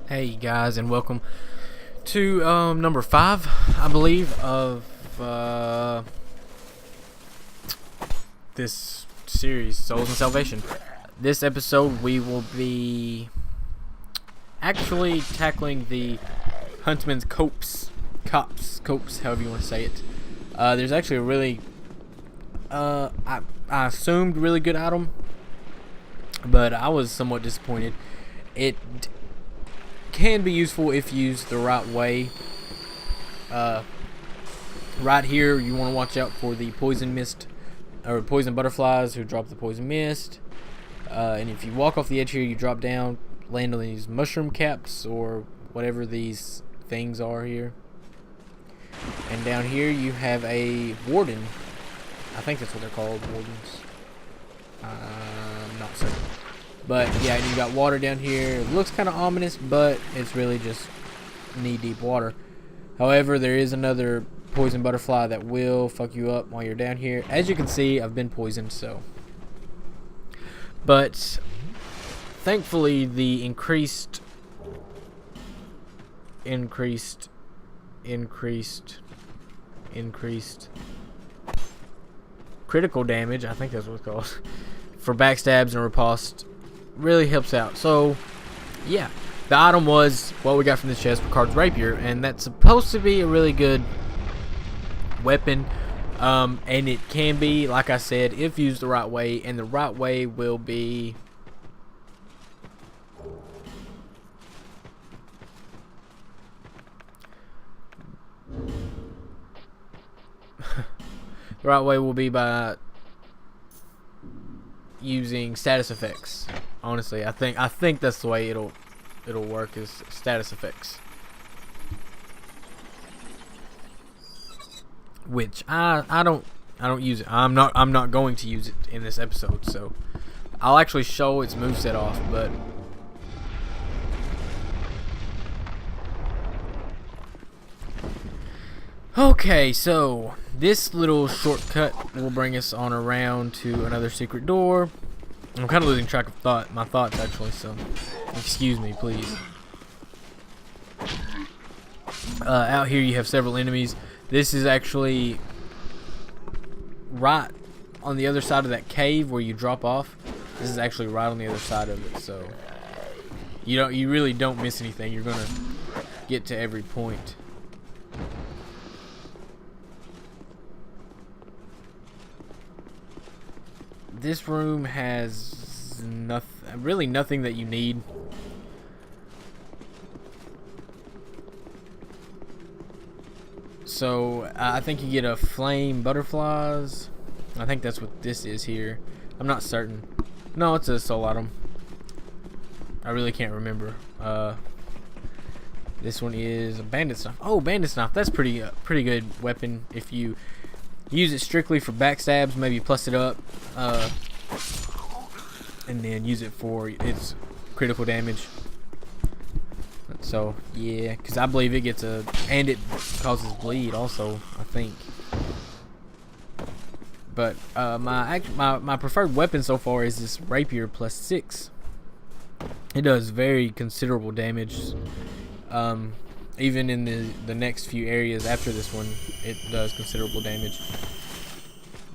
Hey guys, and welcome to number 5, I believe, of this series, Souls and Salvation. This episode, we will be actually tackling the Huntsman's Copse, however you want to say it. There's actually a really, I assumed really good item, but I was somewhat disappointed. It can be useful if used the right way. Right here, you want to watch out for the poison mist or poison butterflies who drop the poison mist. And if you walk off the edge here, you drop down, land on these mushroom caps or whatever these things are here. And down here, you have a warden. I think that's what they're called, wardens. I'm not certain. But yeah, you got water down here. It looks kind of ominous, but it's really just knee-deep water. However, there is another poison butterfly that will fuck you up while you're down here. As you can see, I've been poisoned, so. But thankfully, the increased critical damage, I think that's what it's called, for backstabs and riposte really helps out. So yeah, the item was what we got from this chest, Picard's rapier, and that's supposed to be a really good weapon, and it can be, like I said, if used the right way, and the right way will be the right way will be by using status effects. Honestly, I think that's the way it'll work, is status effects, which I don't use it. I'm not going to use it in this episode, so I'll actually show its moveset off. But okay, so this little shortcut will bring us on around to another secret door. I'm kind of losing track of my thoughts actually, so excuse me, please. Out here you have several enemies. This is actually right on the other side of that cave where you drop off. This is actually right on the other side of it, so you really don't miss anything. You're gonna get to every point. This room has really nothing that you need. So I think you get a flame butterflies. I think that's what this is here. I'm not certain. No, it's a soul item. I really can't remember. This one is a bandit's knife. Oh, bandit's knife. That's pretty good weapon if you use it strictly for backstabs. Maybe plus it up, and then use it for its critical damage. So yeah, because I believe it gets and it causes bleed also, I think. But my preferred weapon so far is this rapier plus 6. It does very considerable damage. Even in the next few areas after this one, it does considerable damage.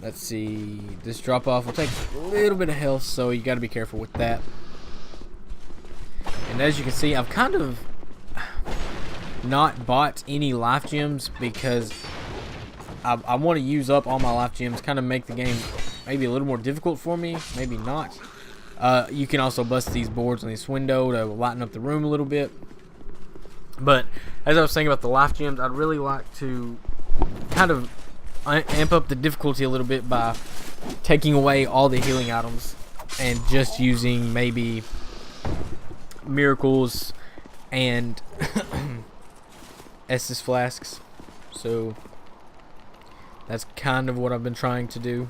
Let's see. This drop off will take a little bit of health, so you got to be careful with that. And as you can see, I've kind of not bought any life gems because I want to use up all my life gems, kind of make the game maybe a little more difficult for me, maybe not. You can also bust these boards on this window to lighten up the room a little bit. But as I was saying about the life gems, I'd really like to kind of amp up the difficulty a little bit by taking away all the healing items and just using maybe miracles and Estus flasks. So that's kind of what I've been trying to do.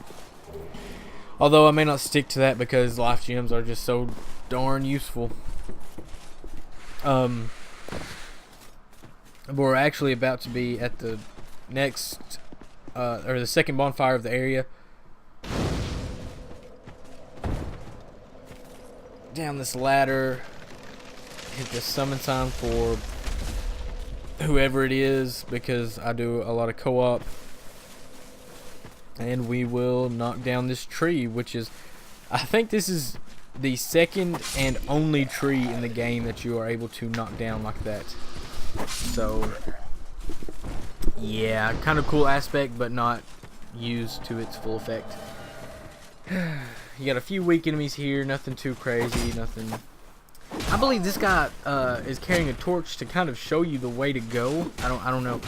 Although I may not stick to that because life gems are just so darn useful. We're actually about to be at the next, or the second bonfire of the area. Down this ladder. hit the summon sign for whoever it is, because I do a lot of co-op, and we will knock down this tree, which is, I think this is the second and only tree in the game that you are able to knock down like that. So yeah, kind of cool aspect, but not used to its full effect. You got a few weak enemies here, nothing too crazy, nothing. I believe this guy is carrying a torch to kind of show you the way to go. I don't know.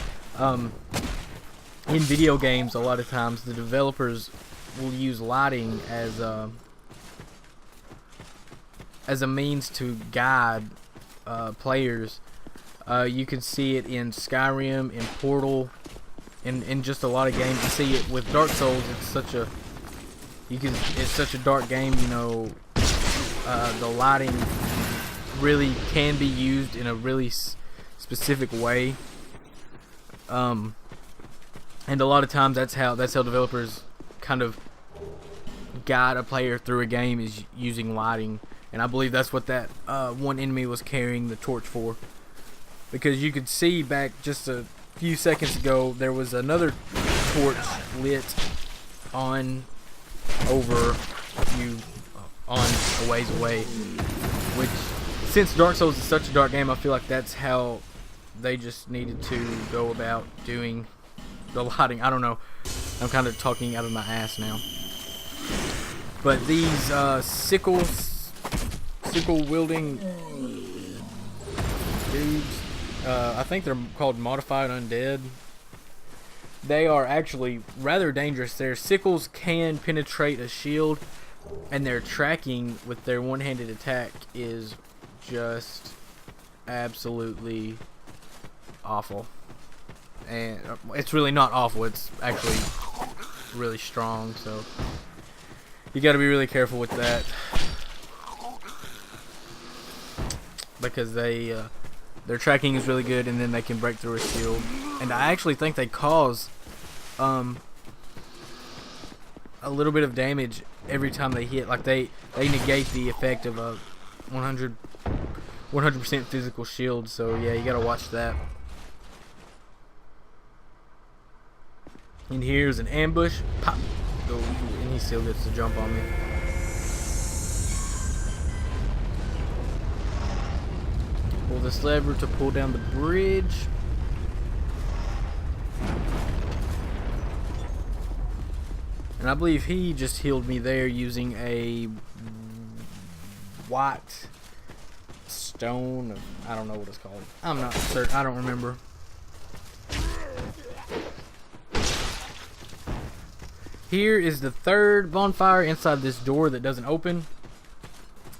In video games, a lot of times the developers will use lighting as a means to guide players. You can see it in Skyrim, in Portal, in just a lot of games. You see it with Dark Souls. It's such a it's such a dark game. You know, the lighting really can be used in a really specific way. And a lot of times that's how developers kind of guide a player through a game, is using lighting. And I believe that's what that one enemy was carrying the torch for, because you could see back just a few seconds ago there was another torch lit on over a ways away, which, since Dark Souls is such a dark game, I feel like that's how they just needed to go about doing the lighting. I don't know, I'm kind of talking out of my ass now. But these sickle wielding dudes, I think they're called modified undead. They are actually rather dangerous. Their sickles can penetrate a shield, and their tracking with their one-handed attack is just absolutely awful. And it's really not awful, it's actually really strong, so you gotta be really careful with that, because their tracking is really good, and then they can break through a shield. And I actually think they cause a little bit of damage every time they hit. Like they negate the effect of a 100% physical shield. So yeah, you gotta watch that. And here's an ambush. Pop. Go, and he still gets to jump on me. Pull this lever to pull down the bridge. And I believe he just healed me there using a white stone. I don't know what it's called. I'm not certain. I don't remember. Here is the third bonfire inside this door that doesn't open.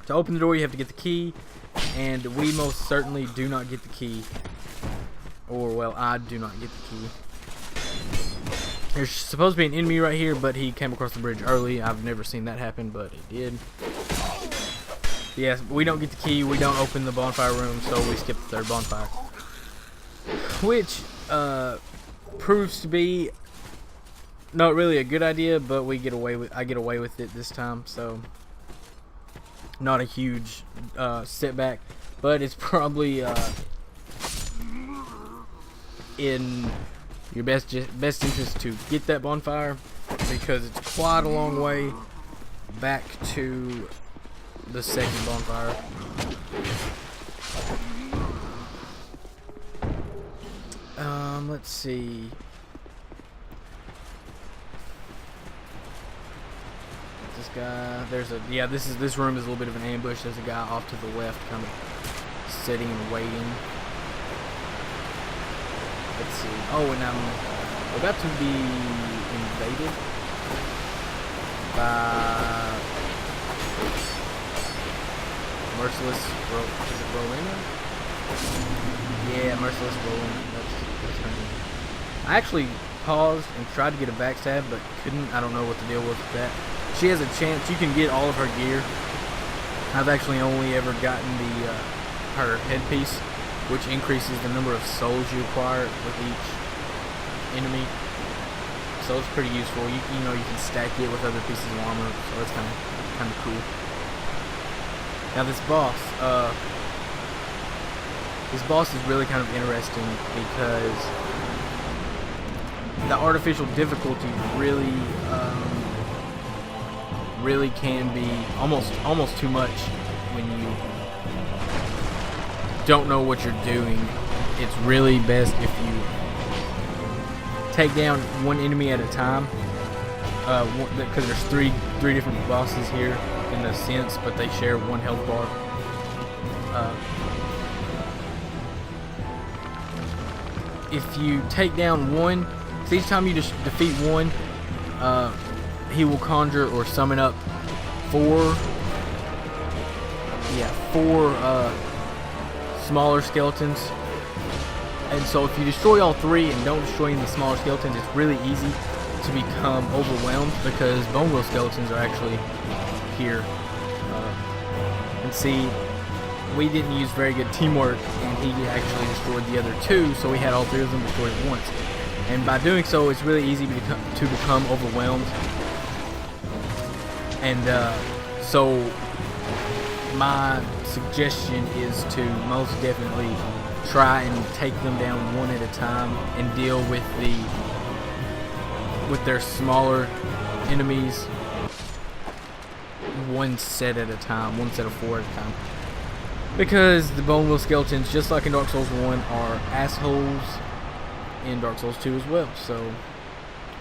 To open the door, you have to get the key, and we most certainly do not get the key. Or, well, I do not get the key. There's supposed to be an enemy right here, but he came across the bridge early. I've never seen that happen, but it did. Yes, we don't get the key, we don't open the bonfire room, so we skip the third bonfire. Which proves to be not really a good idea, but I get away with it this time, so not a huge setback, but it's probably in your best interest to get that bonfire, because it's quite a long way back to the second bonfire. Let's see. This guy, this room is a little bit of an ambush. There's a guy off to the left, kind of sitting and waiting. Let's see. Oh, and I'm about to be invaded by Merciless. Is it Rowena? Yeah, Merciless Rowena. That's her name. I actually paused and tried to get a backstab, but couldn't. I don't know what the deal was with that. She has a chance. You can get all of her gear. I've actually only ever gotten her headpiece, which increases the number of souls you acquire with each enemy. So it's pretty useful. You know, you can stack it with other pieces of armor, so it's kind of cool. Now this boss, This boss is really kind of interesting because the artificial difficulty really, really can be almost too much when you don't know what you're doing. It's really best if you take down one enemy at a time, because there's three different bosses here in a sense, but they share one health bar. If you take down one, so each time you just defeat one, he will conjure or summon up four smaller skeletons. And so if you destroy all three and don't destroy any of the smaller skeletons, it's really easy to become overwhelmed because bone wheel skeletons are actually here. And see, we didn't use very good teamwork, and he actually destroyed the other two, so we had all three of them destroyed at once. And by doing so, it's really easy to become overwhelmed. And so my suggestion is to most definitely try and take them down one at a time and deal with their smaller enemies one set at a time, one set of four at a time. Because the bone wheel skeletons, just like in Dark Souls 1, are assholes in Dark Souls 2 as well. So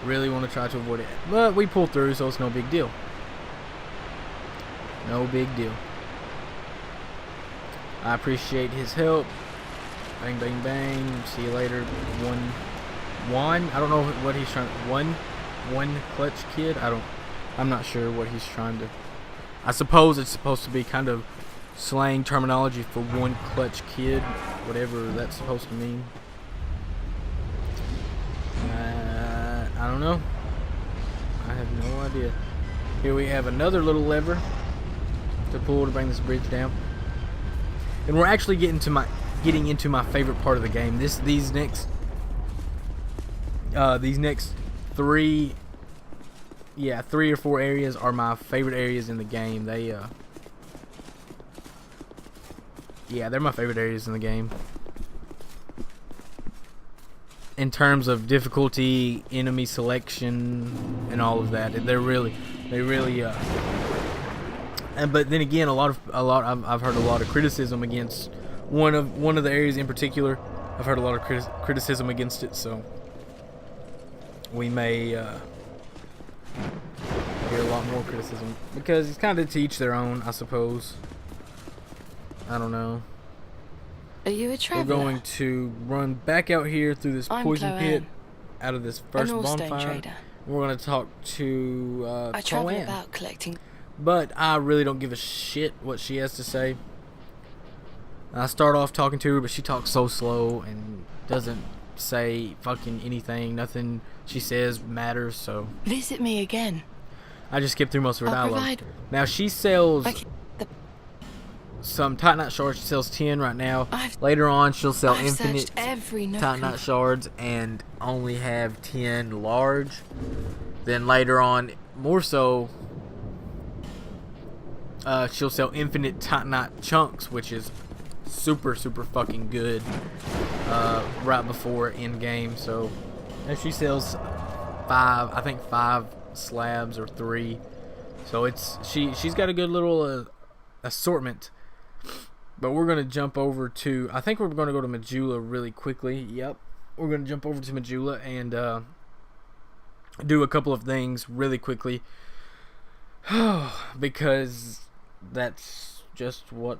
really want to try to avoid it. But we pull through, so it's no big deal. No big deal. I appreciate his help. Bang, bang, bang. See you later. One. I don't know what he's trying. One clutch kid. I'm not sure what he's trying to. I suppose it's supposed to be kind of slang terminology for one clutch kid, whatever that's supposed to mean. I don't know. I have no idea. Here we have another little lever to pull to bring this bridge down, and we're actually getting into my favorite part of the game. These next three or four areas are my favorite areas in the game. They're my favorite areas in the game. In terms of difficulty, enemy selection, and all of that, they really. But then again, I've heard a lot of criticism against one of the areas in particular. I've heard a lot of criticism against it, so we may hear a lot more criticism because it's kind of to each their own, I suppose. I don't know. Are you a traveler? We're going to run back out here through this poison pit, out of this first bonfire. Trader. We're going to talk to I travel about collecting. But I really don't give a shit what she has to say. I start off talking to her, but she talks so slow and doesn't say fucking anything. Nothing she says matters, so Visit me again. I just skip through most of her I'll dialogue. provide. Now she sells some Titanite shards. She sells 10 right now. Later on, she'll sell infinite Titanite shards and only have 10 large. Then later on, more so, she'll sell infinite Titanite chunks, which is super fucking good. Right before end game. So, and she sells 5 slabs or 3. So she's got a good little assortment. But we're going to jump over to, I think we're going to go to Majula really quickly. Yep. We're going to jump over to Majula and do a couple of things really quickly. Because that's just what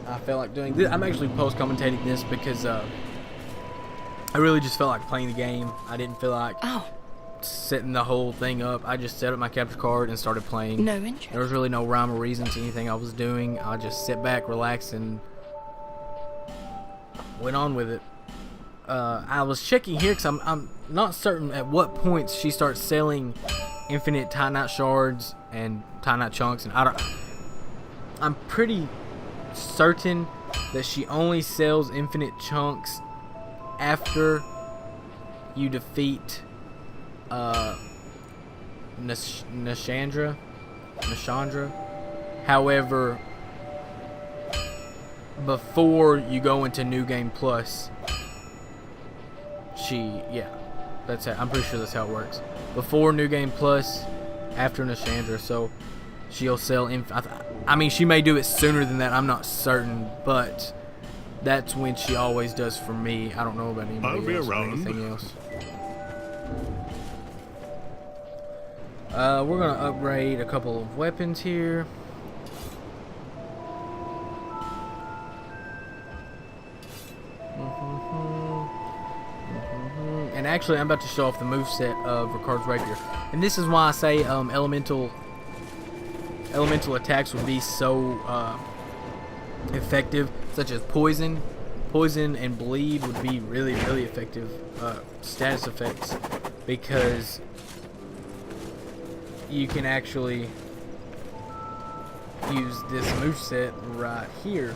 I felt like doing. I'm actually post-commentating this because I really just felt like playing the game. I didn't feel like setting the whole thing up. I just set up my capture card and started playing. No interest. There was really no rhyme or reason to anything I was doing. I just sit back, relax, and went on with it. I was checking here because I'm not certain at what points she starts selling infinite Titanite shards and Titanite chunks, and I'm pretty certain that she only sells infinite chunks after you defeat Nashandra. However, before you go into New Game Plus, yeah, that's how, I'm pretty sure that's how it works. Before New Game Plus, after Nashandra, so she'll sell. I mean, she may do it sooner than that. I'm not certain, but that's when she always does for me. I don't know about anybody else or anything else. We're gonna upgrade a couple of weapons here. And actually, I'm about to show off the moveset of Ricard's Rapier. And this is why I say elemental attacks would be so effective, such as poison. Poison and bleed would be really, really effective status effects, because you can actually use this moveset right here.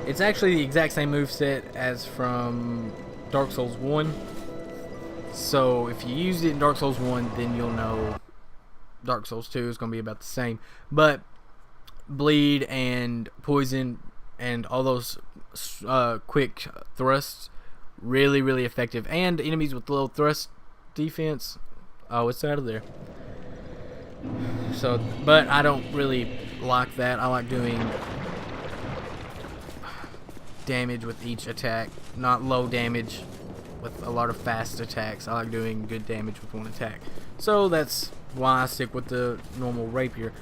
It's actually the exact same moveset as from Dark Souls 1. So if you use it in Dark Souls 1, then you'll know Dark Souls 2 is going to be about the same. But bleed and poison and all those quick thrusts, really, really effective. And enemies with low thrust defense, oh, it's out of there. So, but I don't really like that. I like doing damage with each attack, not low damage with a lot of fast attacks. I like doing good damage with one attack. So that's why I stick with the normal rapier,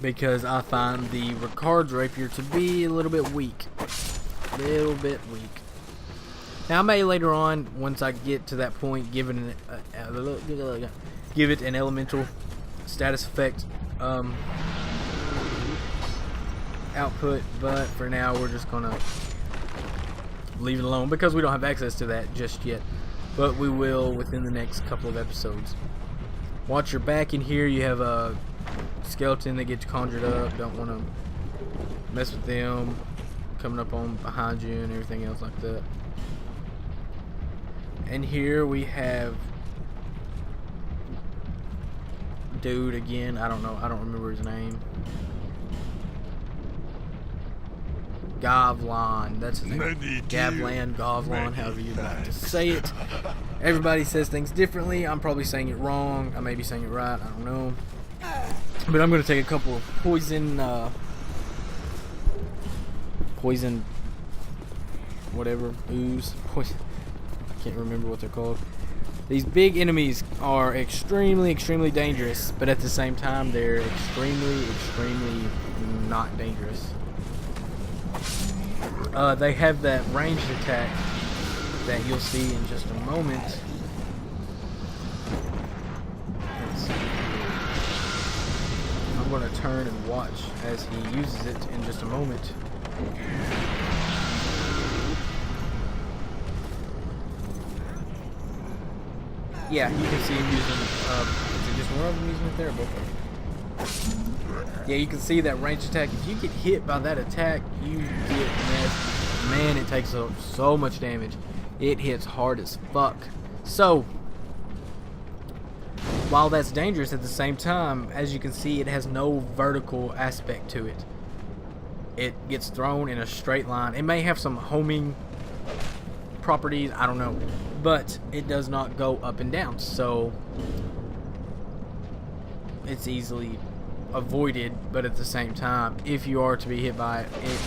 because I find the Ricard's Rapier to be a little bit weak. Now I may later on, once I get to that point, give it an elemental status effect output, but for now we're just gonna leave it alone because we don't have access to that just yet, but we will within the next couple of episodes. Watch your back. In here you have a skeleton that gets conjured up. Don't want to mess with them coming up on behind you and everything else like that. And here we have dude again. I don't remember his name. Gavlan, that's his name. Gavlan, however you'd like to say it. Everybody says things differently. I'm probably saying it wrong. I may be saying it right. I don't know. But I'm going to take a couple of poison whatever, ooze. Poison. I can't remember what they're called. These big enemies are extremely, extremely dangerous, but at the same time, they're extremely, extremely not dangerous. They have that ranged attack that you'll see in just a moment. Let's see. I'm going to turn and watch as he uses it in just a moment. Yeah, you can see him using, is it just one of them using it there, or both of them? Yeah, you can see that ranged attack. If you get hit by that attack, you get messed. Man, it takes so much damage. It hits hard as fuck. So, while that's dangerous, at the same time, as you can see, it has no vertical aspect to it. It gets thrown in a straight line. It may have some homing properties, I don't know, but it does not go up and down, so it's easily avoided. But at the same time, if you are to be hit by it,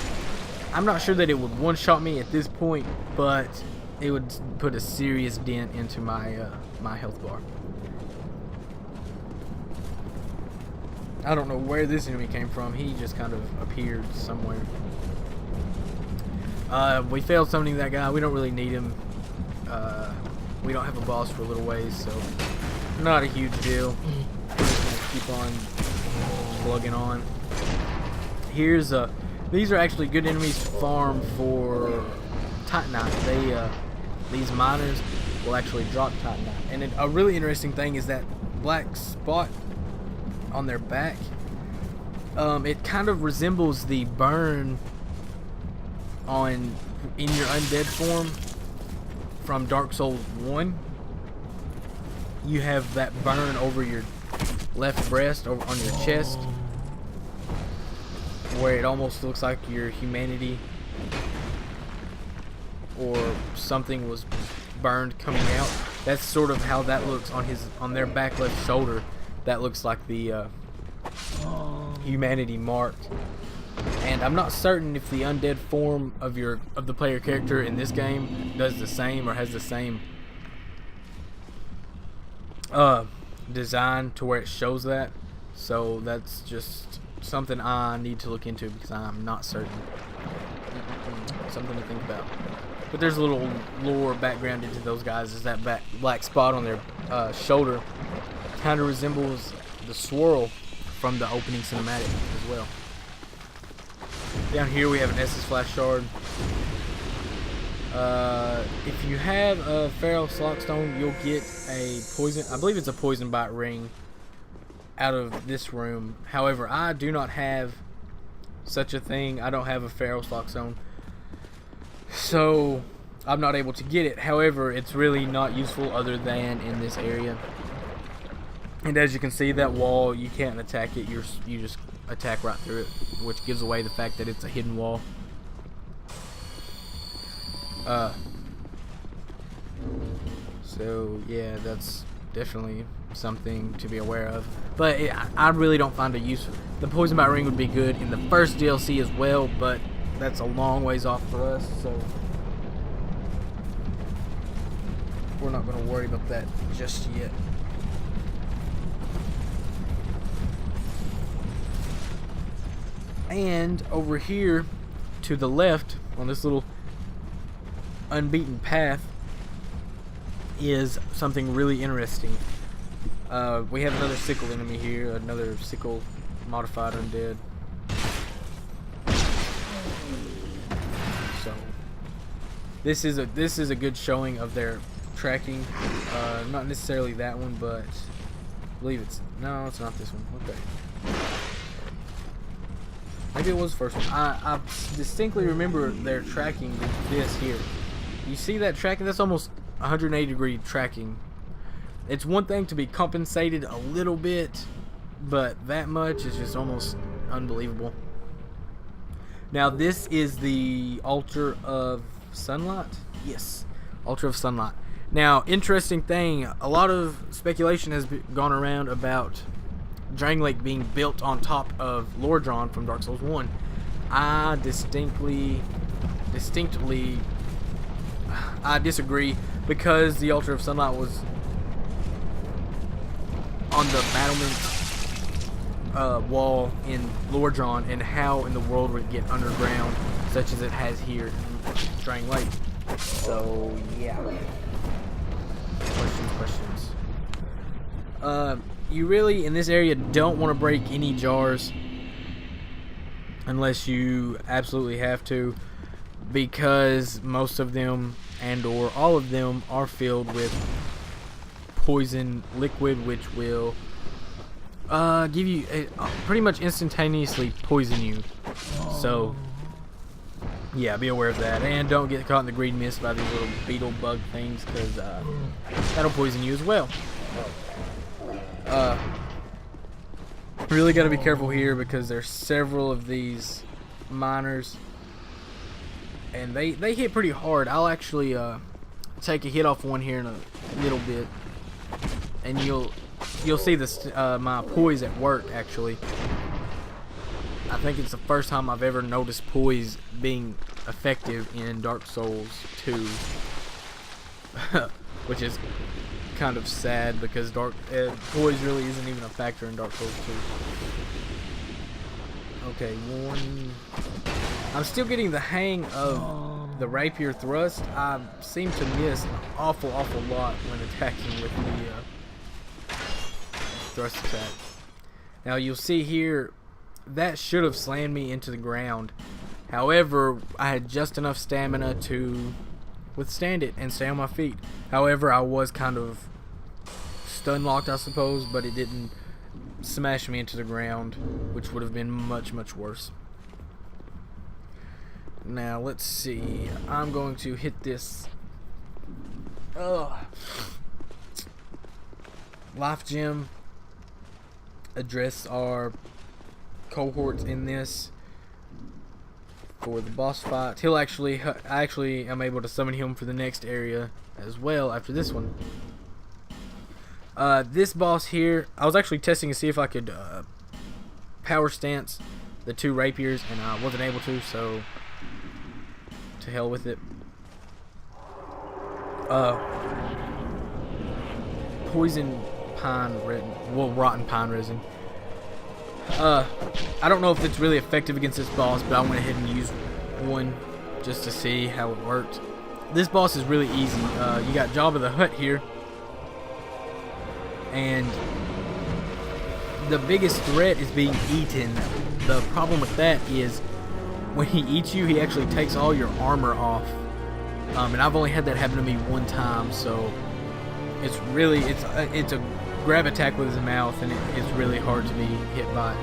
I'm not sure that it would one-shot me at this point, but it would put a serious dent into my my health bar. I don't know where this enemy came from. He just kind of appeared somewhere. We failed summoning that guy. We don't really need him. We don't have a boss for a little ways, so not a huge deal. Just gonna keep on plugging on. Here's these are actually good enemies to farm for Titanite. These miners will actually drop Titanite. And a really interesting thing is that black spot on their back. It kind of resembles the burn in your undead form from Dark Souls 1. You have that burn over your left breast over on your chest, where it almost looks like your humanity or something was burned coming out. That's sort of how that looks on their back left shoulder. That looks like the humanity mark. And I'm not certain if the undead form of the player character in this game does the same or has the same design to where it shows that. So that's just something I need to look into because I'm not certain. Something to think about. But there's a little lore background into those guys. Is that black spot on their shoulder kind of resembles the swirl from the opening cinematic as well. Down here we have an Estus Flash Shard. If you have a Feral Slockstone, you'll get a poison. I believe it's a poison bite ring out of this room. However, I do not have such a thing. I don't have a Feral Slockstone, so I'm not able to get it. However, it's really not useful other than in this area. And as you can see, that wall, you can't attack it. You just attack right through it, which gives away the fact that it's a hidden wall. So yeah, that's definitely something to be aware of. But I really don't find a use. The poison bite ring would be good in the first DLC as well, but that's a long ways off for us, so we're not going to worry about that just yet. And over here to the left on this little unbeaten path is something really interesting. We have another sickle enemy here, another sickle modified undead. So this is a good showing of their tracking. Not necessarily that one, but I believe it's not this one. Okay. Maybe it was the first one. I distinctly remember their tracking this here. You see that tracking? That's almost 180-degree tracking. It's one thing to be compensated a little bit, but that much is just almost unbelievable. Now this is the Altar of Sunlight? Yes, Altar of Sunlight. Now, interesting thing, a lot of speculation has gone around about Dragon Lake being built on top of Lordran from Dark Souls 1. I distinctly I disagree, because the Altar of Sunlight was on the battlement wall in Lordran, and how in the world would it get underground such as it has here in Dragon Lake? So yeah, questions. You really, in this area, don't want to break any jars unless you absolutely have to, because most of them and or all of them are filled with poison liquid, which will give you pretty much instantaneously poison you. So yeah, be aware of that, and don't get caught in the green mist by these little beetle bug things, because that'll poison you as well. Really got to be careful here, because there's several of these miners, and they hit pretty hard. I'll actually take a hit off one here in a little bit, and you'll see this my poise at work. Actually, I think it's the first time I've ever noticed poise being effective in Dark Souls 2, which is kind of sad, because poise really isn't even a factor in Dark Souls 2. Okay, one. I'm still getting the hang of the rapier thrust. I seem to miss an awful lot when attacking with the thrust attack. Now you'll see here, that should have slammed me into the ground. However, I had just enough stamina to withstand it and stay on my feet. However, I was kind of stun locked, I suppose, but it didn't smash me into the ground, which would have been much worse. Now let's see, I'm going to hit this life gem address our cohorts in this for the boss fight. I actually am able to summon him for the next area as well after this one. This boss here, I was actually testing to see if I could power stance the 2 rapiers, and I wasn't able to, so to hell with it. Poison pine resin, well, rotten pine resin. I don't know if it's really effective against this boss, but I went ahead and used one just to see how it worked. This boss is really easy. You got Jabba the Hutt here, and the biggest threat is being eaten. The problem with that is when he eats you, he actually takes all your armor off. And I've only had that happen to me one time, so it's a grab attack with his mouth, and it's really hard to be hit by.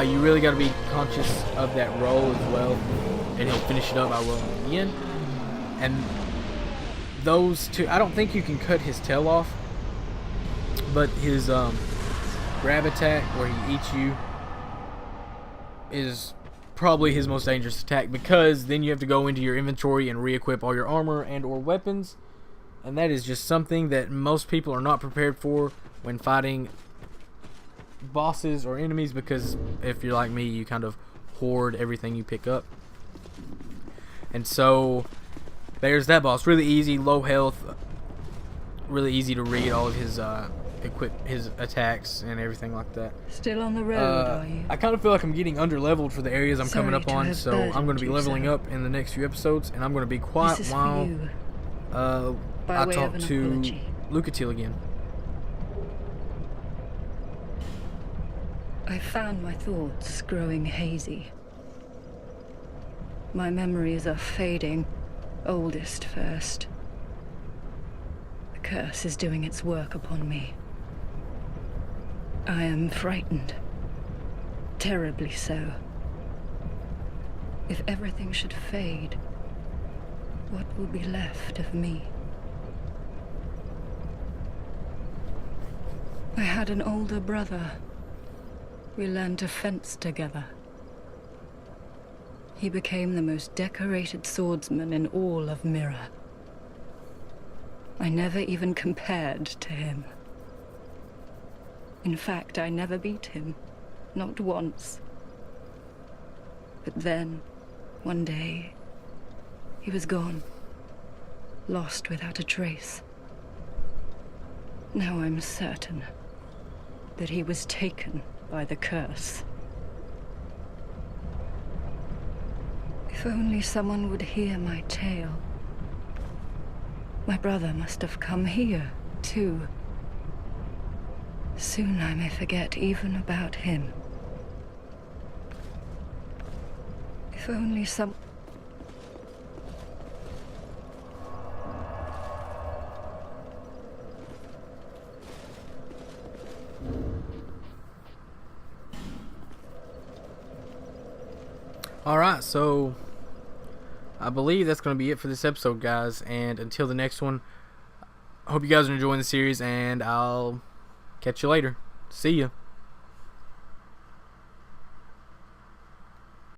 You really got to be conscious of that roll as well, and he'll finish it up by rolling again. And those two, I don't think you can cut his tail off, but his grab attack where he eats you is probably his most dangerous attack, because then you have to go into your inventory and re-equip all your armor and or weapons, and that is just something that most people are not prepared for when fighting bosses or enemies, because if you're like me, you kind of hoard everything you pick up. And so there's that boss. Really easy, low health, really easy to read all of his his attacks and everything like that. Still on the road, are you? I kind of feel like I'm getting under-leveled for the areas I'm coming up on, so I'm going to be leveling so. up in the next few episodes, and I'm going to be quiet This is while for you, I way talk of an to apology. Lucatil again. I found my thoughts growing hazy. My memories are fading, oldest first. The curse is doing its work upon me. I am frightened. Terribly so. If everything should fade, what will be left of me? I had an older brother. We learned to fence together. He became the most decorated swordsman in all of Mirror. I never even compared to him. In fact, I never beat him, not once. But then, one day, he was gone, lost without a trace. Now I'm certain that he was taken by the curse. If only someone would hear my tale. My brother must have come here, too. Soon I may forget even about him. If only some... Alright, so I believe that's going to be it for this episode, guys, and until the next one, I hope you guys are enjoying the series, and I'll catch you later. See ya.